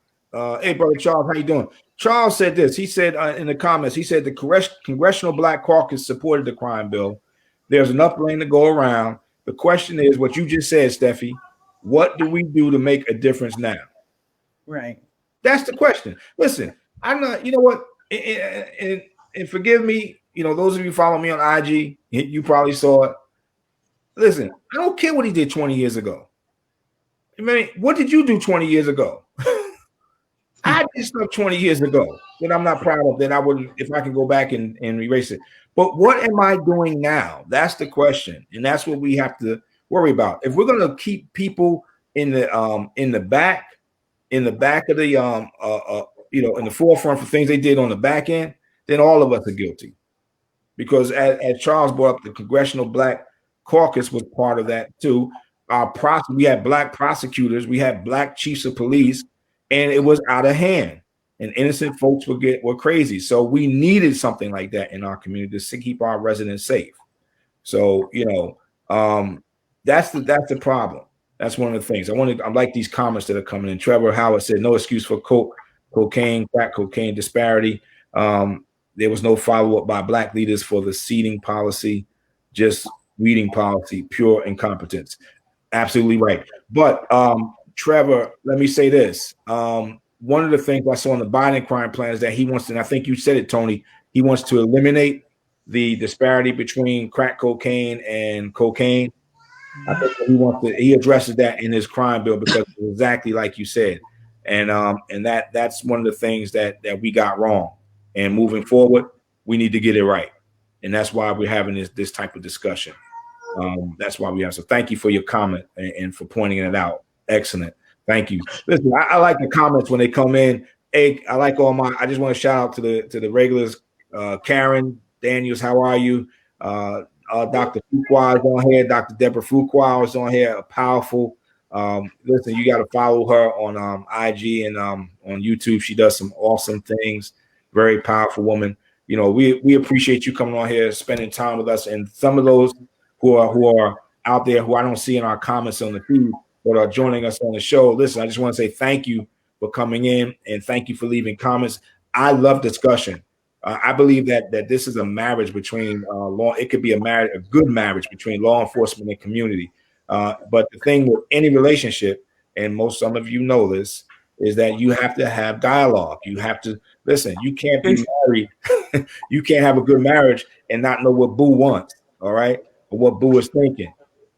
hey, brother Charles, how you doing? Charles said this. He said in the comments, he said the Congressional Black Caucus supported the crime bill. There's enough lane to go around. The question is what you just said, Steffi. What do we do to make a difference now? Right. That's the question. Listen, I'm not, you know what? And forgive me, those of you follow me on IG, you probably saw it. Listen, I don't care what he did 20 years ago. I mean, what did you do 20 years ago? I did stuff 20 years ago that I'm not proud of, that I wouldn't, if I can go back and erase it. But what am I doing now? That's the question. And that's what we have to worry about. If we're going to keep people in the back of the, in the forefront for things they did on the back end, then all of us are guilty. Because as Charles brought up, the Congressional Black Caucus was part of that too. We had black prosecutors, we had black chiefs of police, and it was out of hand. And innocent folks were crazy. So we needed something like that in our community to keep our residents safe. So, that's the problem. That's one of the things. I like these comments that are coming in. Trevor Howard said, no excuse for crack cocaine disparity. There was no follow-up by black leaders for the seeding policy, just weeding policy, pure incompetence. Absolutely right. But Trevor, let me say this. One of the things I saw in the Biden crime plan is that he wants to, and I think you said it, Tony, he wants to eliminate the disparity between crack cocaine and cocaine. I think he addresses that in his crime bill because it's exactly like you said. And that's one of the things that we got wrong. And moving forward, we need to get it right. And that's why we're having this type of discussion. That's why we have. So thank you for your comment and for pointing it out. Excellent. Thank you. Listen, I like the comments when they come in. Hey, I like I just want to shout out to the regulars. Karen Daniels, how are you? Dr. Fuqua is on here. Dr. Deborah Fuqua is on here. A powerful. Listen, you got to follow her on IG and on YouTube. She does some awesome things. Very powerful woman. We appreciate you coming on here, spending time with us. And some of those who are out there who I don't see in our comments on the feed, that are joining us on the show. Listen, I just want to say thank you for coming in and thank you for leaving comments. I love discussion. I believe that this is a marriage between law. It could be a good marriage between law enforcement and community. But the thing with any relationship, and some of you know this, is that you have to have dialogue. You have to listen. You can't be married. You can't have a good marriage and not know what Boo wants. All right, or what Boo is thinking.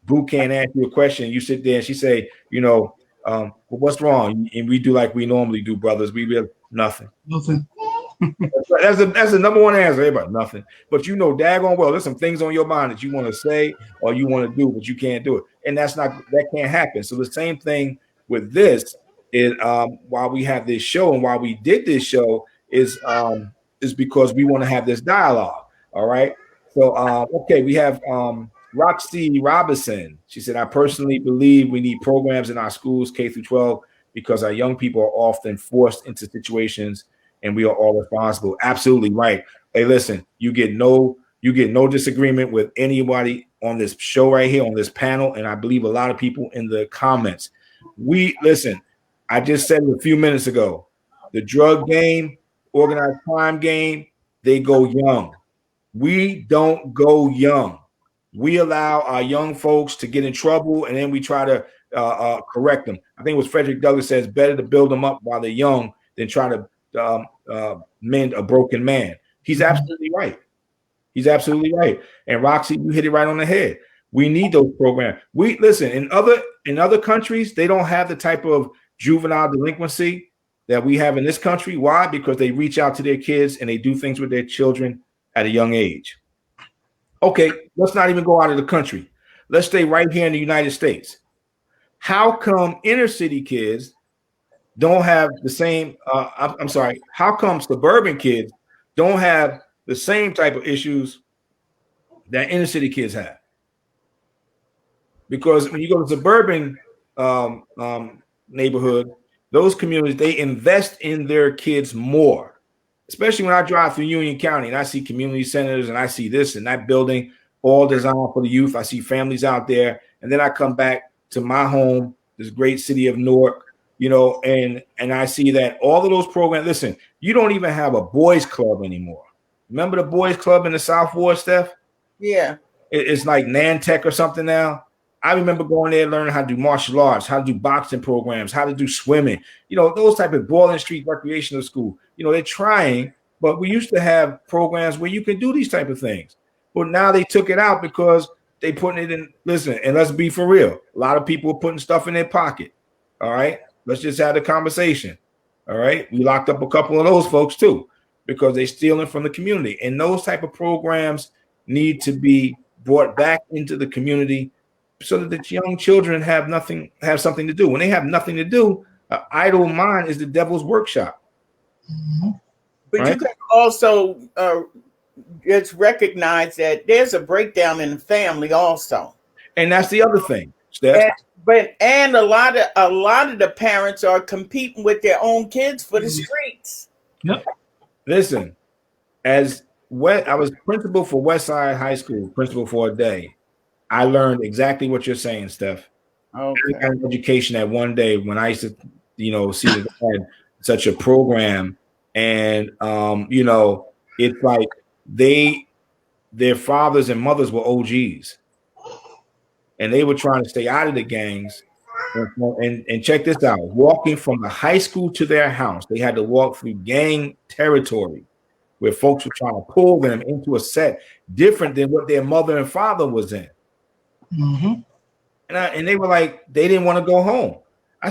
Boo can't answer you a question. You sit there and she say, well, what's wrong? And we do like we normally do, brothers. We will nothing. Nothing. That's the number one answer. Everybody, nothing. But daggone well, there's some things on your mind that you want to say or you want to do, but you can't do it. And that can't happen. So the same thing with this is why we have this show and why we did this show is because we want to have this dialogue. All right. So okay, we have Roxy Robinson. She said, I personally believe we need programs in our schools K through 12 because our young people are often forced into situations and we are all responsible. Absolutely right. Hey, listen, you get no disagreement with anybody on this show right here on this panel, and I believe a lot of people in the comments. I just said it a few minutes ago. The drug game, organized crime game, they go young. We don't go young. We allow our young folks to get in trouble, and then we try to correct them. I think it was Frederick Douglass says, better to build them up while they're young than try to mend a broken man. He's absolutely right. He's absolutely right. And Roxy, you hit it right on the head. We need those programs. We listen in other countries, they don't have the type of juvenile delinquency that we have in this country. Why? Because they reach out to their kids and they do things with their children at a young age. Okay, let's not even go out of the country. Let's stay right here in the United States. How come inner city kids don't have the same, how come suburban kids don't have the same type of issues that inner city kids have? Because when you go to suburban neighborhood, those communities, they invest in their kids more. Especially when I drive through Union County and I see community centers and I see this and that building all designed for the youth. I see families out there. And then I come back to my home, this great city of Newark, and I see that all of those programs, listen, you don't even have a boys club anymore. Remember the boys club in the South Ward, Steph? Yeah. It's like Nantec or something now. I remember going there learning how to do martial arts, how to do boxing programs, how to do swimming, those type of Baldwin Street recreational school. They're trying, but we used to have programs where you can do these type of things. But now they took it out because they putting it in. Listen, and let's be for real. A lot of people are putting stuff in their pocket. All right. Let's just have the conversation. All right. We locked up a couple of those folks too, because they're stealing from the community. And those type of programs need to be brought back into the community so that the young children have something to do. When they have nothing to do, an idle mind is the devil's workshop. But right? You can also just recognize that there's a breakdown in the family also. And that's the other thing. Steph. And a lot of the parents are competing with their own kids for the streets. Yep. Listen, I was principal for Westside High School, principal for a day. I learned exactly what you're saying, Steph. Okay. I got an education that one day when I used to, see that they had such a program, and it's like their fathers and mothers were OGs, and they were trying to stay out of the gangs. And check this out: walking from the high school to their house, they had to walk through gang territory, where folks were trying to pull them into a set different than what their mother and father was in. Mm-hmm. And they were like, they didn't want to go home. I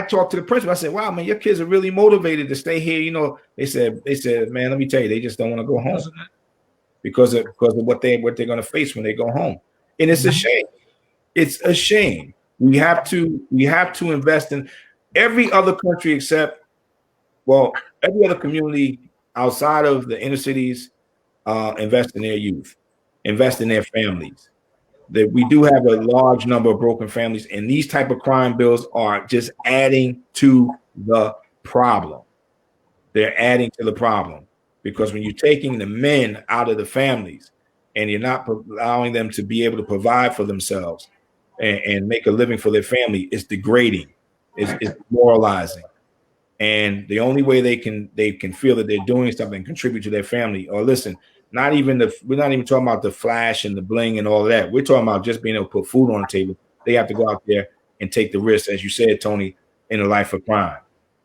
talked to the principal. I said, wow, man, your kids are really motivated to stay here. They said, man, let me tell you, they just don't want to go home because of what they're going to face when they go home. And it's a shame. It's a shame. We have to invest in every other country every other community outside of the inner cities, invest in their youth, invest in their families. That we do have a large number of broken families, and these type of crime bills are just adding to the problem. They're adding to the problem because when you're taking the men out of the families and you're not allowing them to be able to provide for themselves, and make a living for their family is degrading, is demoralizing. And the only way they can feel that they're doing something and contribute to their family, or listen, we're not even talking about the flash and the bling and all of that. We're talking about just being able to put food on the table. They have to go out there and take the risk, as you said, Tony, in a life of crime.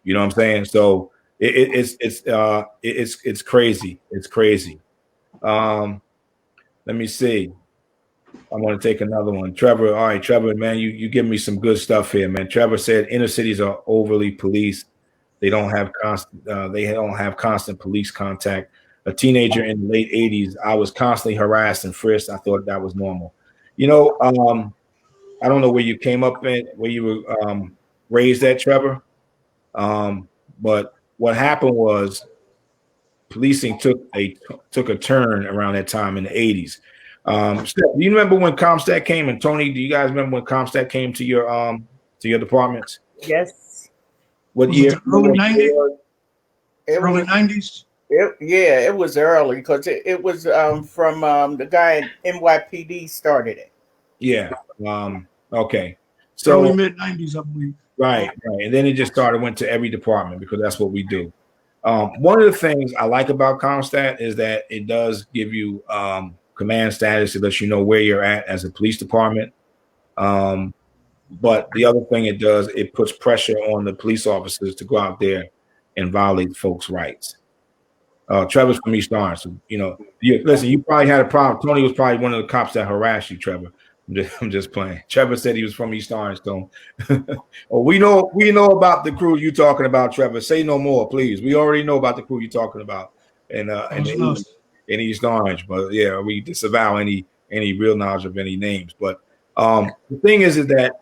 You know what I'm saying? So it's crazy. It's crazy. Let me see. I want to take another one. Trevor, all right, Trevor, man, you give me some good stuff here, man. Trevor said inner cities are overly policed. They don't have constant police contact. A teenager in the late 80s, I was constantly harassed and frisked. I thought that was normal. You know, I don't know where you came up at, where you were raised at, Trevor. But what happened was policing took a turn around that time in the 80s. Steph, do you remember when CompStat came? And Tony, do you guys remember when CompStat came to your departments? Yes. What year? Early 90s. Early 90s. It was early because it was from the guy at NYPD started it. Yeah. Okay. So early mid 90s, I believe. Right. And then it just went to every department because that's what we do. One of the things I like about CompStat is that it does give you command status. It lets you know where you're at as a police department. But the other thing it does, it puts pressure on the police officers to go out there and violate folks' rights. Trevor's from East Orange. So, listen, you probably had a problem. Tony was probably one of the cops that harassed you, Trevor. I'm just playing. Trevor said he was from East Orange, so well, we know about the crew you talking about, Trevor. Say no more, please. We already know about the crew you're talking about in East Orange. But yeah, we disavow any real knowledge of any names. But the thing is that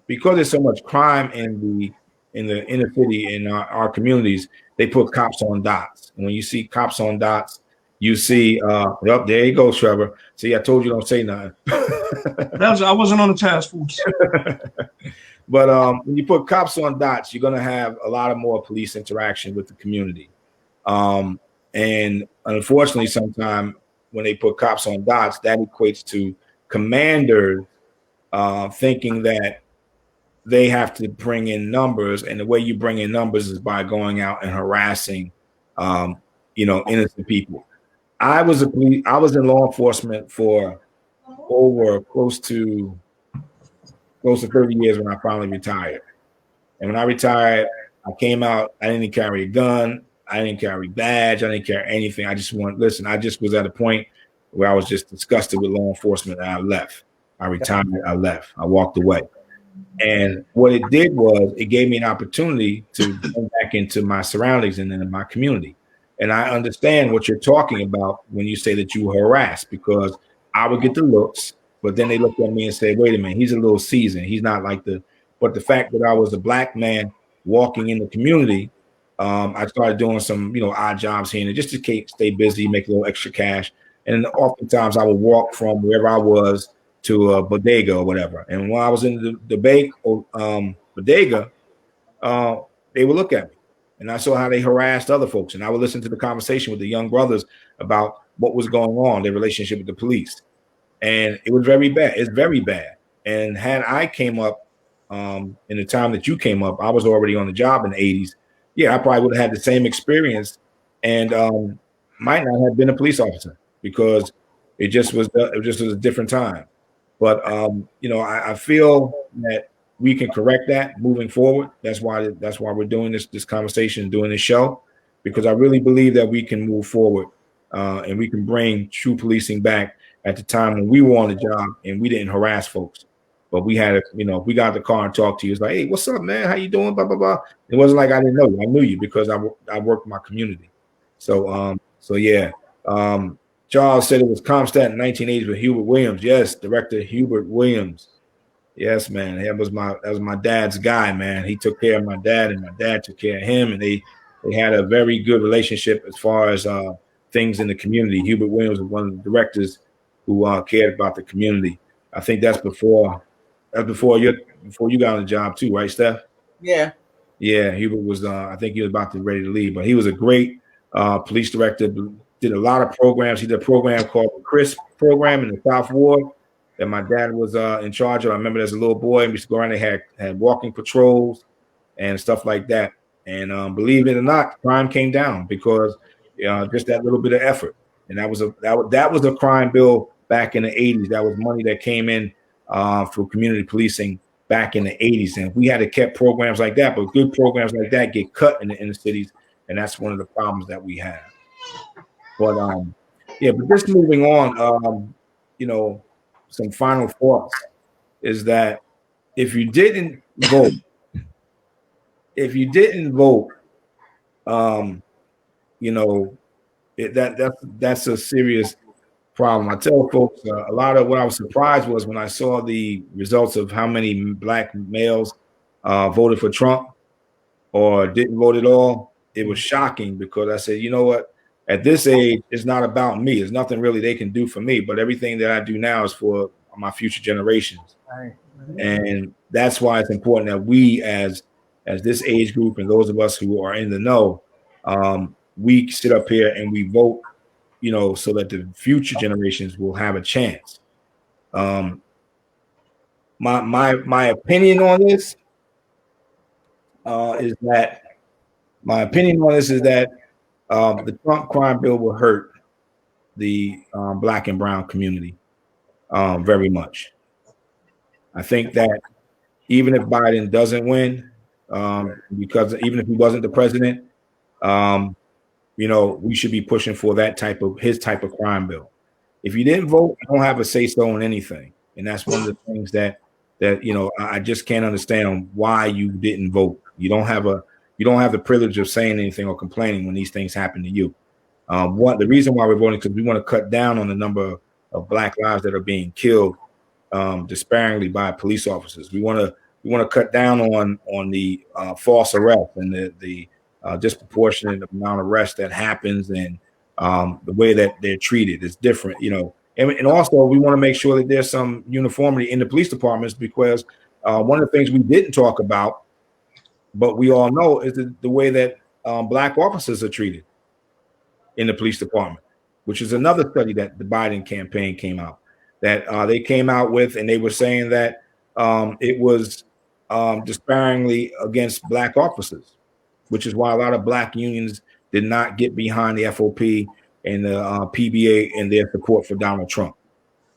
because there's so much crime in the inner city in our communities, they put cops on dots. And when you see cops on dots, you see, there you go, Trevor. See, I told you don't say nothing. I wasn't on the task force. But when you put cops on dots, you're going to have a lot of more police interaction with the community. And unfortunately, sometimes when they put cops on dots, that equates to commanders thinking that they have to bring in numbers. And the way you bring in numbers is by going out and harassing, innocent people. I was in law enforcement for over close to 30 years when I finally retired. And when I retired, I came out, I didn't carry a gun, I didn't carry a badge, I didn't carry anything. I just was at a point where I was just disgusted with law enforcement and I left. I retired, I left, I walked away. And what it did was it gave me an opportunity to go back into my surroundings and in my community. And I understand what you're talking about when you say that you were harassed, because I would get the looks, but then they looked at me and said, wait a minute, he's a little seasoned. He's not like but the fact that I was a black man walking in the community, I started doing some, odd jobs here and there just to stay busy, make a little extra cash. And oftentimes I would walk from wherever I was to a bodega or whatever. And when I was in the bodega, they would look at me. And I saw how they harassed other folks. And I would listen to the conversation with the young brothers about what was going on, their relationship with the police. And it was very bad. It's very bad. And had I came up in the time that you came up, I was already on the job in the 80s. Yeah, I probably would have had the same experience and might not have been a police officer because it just was a different time. But, I feel that we can correct that moving forward. That's why we're doing this conversation, doing this show, because I really believe that we can move forward and we can bring true policing back at the time when we were on the job and we didn't harass folks. But we had, we got in the car and talked to you. It's like, hey, what's up, man? How you doing? Blah, blah, blah. It wasn't like I didn't know you. I knew you because I worked in my community. So yeah. Charles said it was CompStat in 1980s with Hubert Williams. Yes, Director Hubert Williams. Yes, man. That was my dad's guy, man. He took care of my dad, and my dad took care of him, and they had a very good relationship as far as things in the community. Hubert Williams was one of the directors who cared about the community. I think that's before you got on the job too, right, Steph? Yeah. Yeah, Hubert was. I think he was about to ready to leave, but he was a great police director. Did a lot of programs. He did a program called the CRISP program in the South Ward. that my dad was in charge of. I remember as a little boy, we used to go around. They had walking patrols and stuff like that. And believe it or not, crime came down because just that little bit of effort. And that was a crime bill back in the 80s. That was money that came in for community policing back in the 80s. And we had to keep programs like that, but good programs like that get cut in the inner cities. And that's one of the problems that we have. But but just moving on, some final thoughts is that if you didn't vote, that's a serious problem. I tell folks a lot of what I was surprised was when I saw the results of how many black males voted for Trump or didn't vote at all. It was shocking because I said, you know what? At this age, it's not about me. There's nothing really they can do for me, but everything that I do now is for my future generations. Right. And that's why it's important that we, as this age group and those of us who are in the know, we sit up here and we vote, so that the future generations will have a chance. My opinion on this is that the Trump crime bill will hurt the black and brown community very much. I think that even if Biden doesn't win, because even if he wasn't the president, we should be pushing for his type of crime bill. If you didn't vote, you don't have a say-so on anything. And that's one of the things that I just can't understand why you didn't vote. You don't have the privilege of saying anything or complaining when these things happen to you. The reason why we're voting is because we want to cut down on the number of black lives that are being killed despairingly by police officers. We want to cut down on the false arrest and the disproportionate amount of arrest that happens, and the way that they're treated is different, and also we want to make sure that there's some uniformity in the police departments, because one of the things we didn't talk about, but we all know, is the way that black officers are treated in the police department, which is another study that the Biden campaign came out, that they came out with, and they were saying that it was disparingly against black officers, which is why a lot of black unions did not get behind the FOP and the PBA and their support for Donald Trump.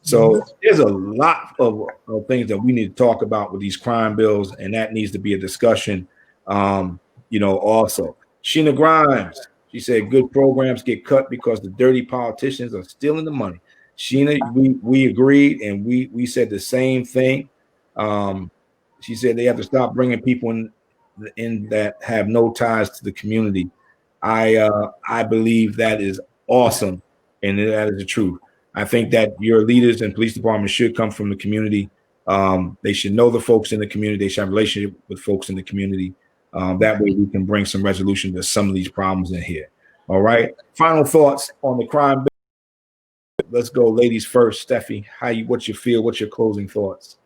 So there's a lot of things that we need to talk about with these crime bills, and that needs to be a discussion. Also, Sheena Grimes, she said good programs get cut because the dirty politicians are stealing the money. Sheena, we agreed, and we said the same thing. She said they have to stop bringing people in that have no ties to the community. I believe that is awesome, and that is the truth. I think that your leaders and police departments should come from the community. They should know the folks in the community. They should have a relationship with folks in the community. That way we can bring some resolution to some of these problems in here. All right. Final thoughts on the crime bill. Let's go, ladies first. Steffi, what's your feel? What's your closing thoughts?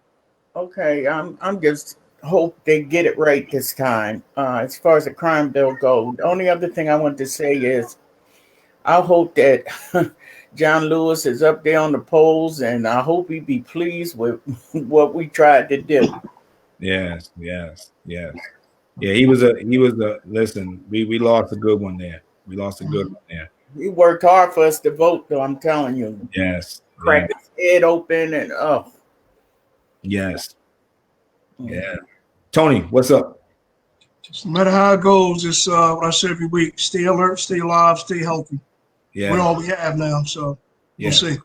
Okay, I'm just hope they get it right this time. As far as the crime bill goes, the only other thing I want to say is I hope that John Lewis is up there on the polls, and I hope he be pleased with what we tried to do. Yes. Yeah, he was a listen, we lost a good one there. He worked hard for us to vote, though, I'm telling you. Yes. Crack his head open and Yes. Yeah. Tony, what's up? Just no matter how it goes, it's what I say every week: stay alert, stay alive, stay healthy. Yeah, we're all we have now, so we'll see.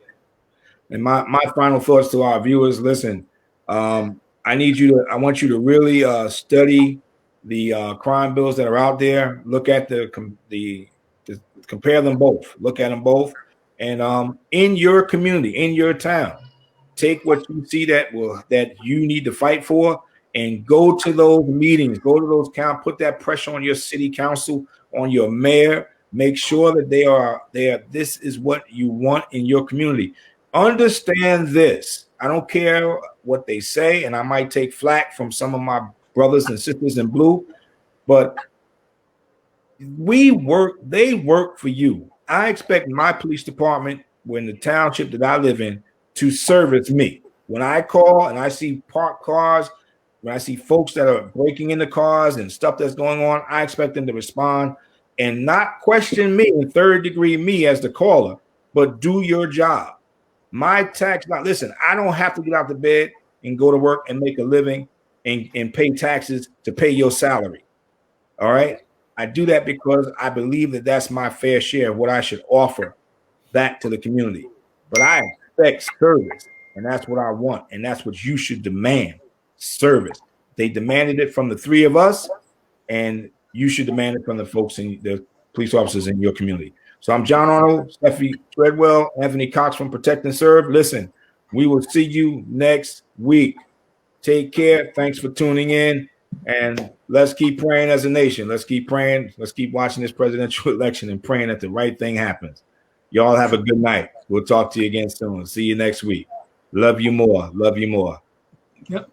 And my final thoughts to our viewers: listen, I want you to really study the crime bills that are out there. Look at compare them both. Look at them both, and in your community, in your town, take what you see that you need to fight for, and go to those meetings, go to those put that pressure on your city council, on your mayor. Make sure that they are there. This is what you want in your community. Understand this. I don't care what they say, and I might take flack from some of my brothers and sisters in blue, but they work for you. I expect my police department, when the township that I live in, to service me. When I call and I see parked cars, when I see folks that are breaking into cars and stuff that's going on, I expect them to respond and not question me and third degree me as the caller, but do your job. My tax, now listen, I don't have to get out of bed and go to work and make a living and pay taxes to pay your salary. All right. I do that because I believe that that's my fair share of what I should offer back to the community. But I expect service, and that's what I want, and that's what you should demand, service. They demanded it from the three of us, and you should demand it from the folks in the police officers in your community. So I'm John Arnold, Steffi Treadwell, Anthony Cox from Protect and Serve. Listen, we will see you next week. Take care. Thanks for tuning in. And let's keep praying as a nation. Let's keep praying. Let's keep watching this presidential election and praying that the right thing happens. Y'all have a good night. We'll talk to you again soon. See you next week. Love you more. Love you more. Yep.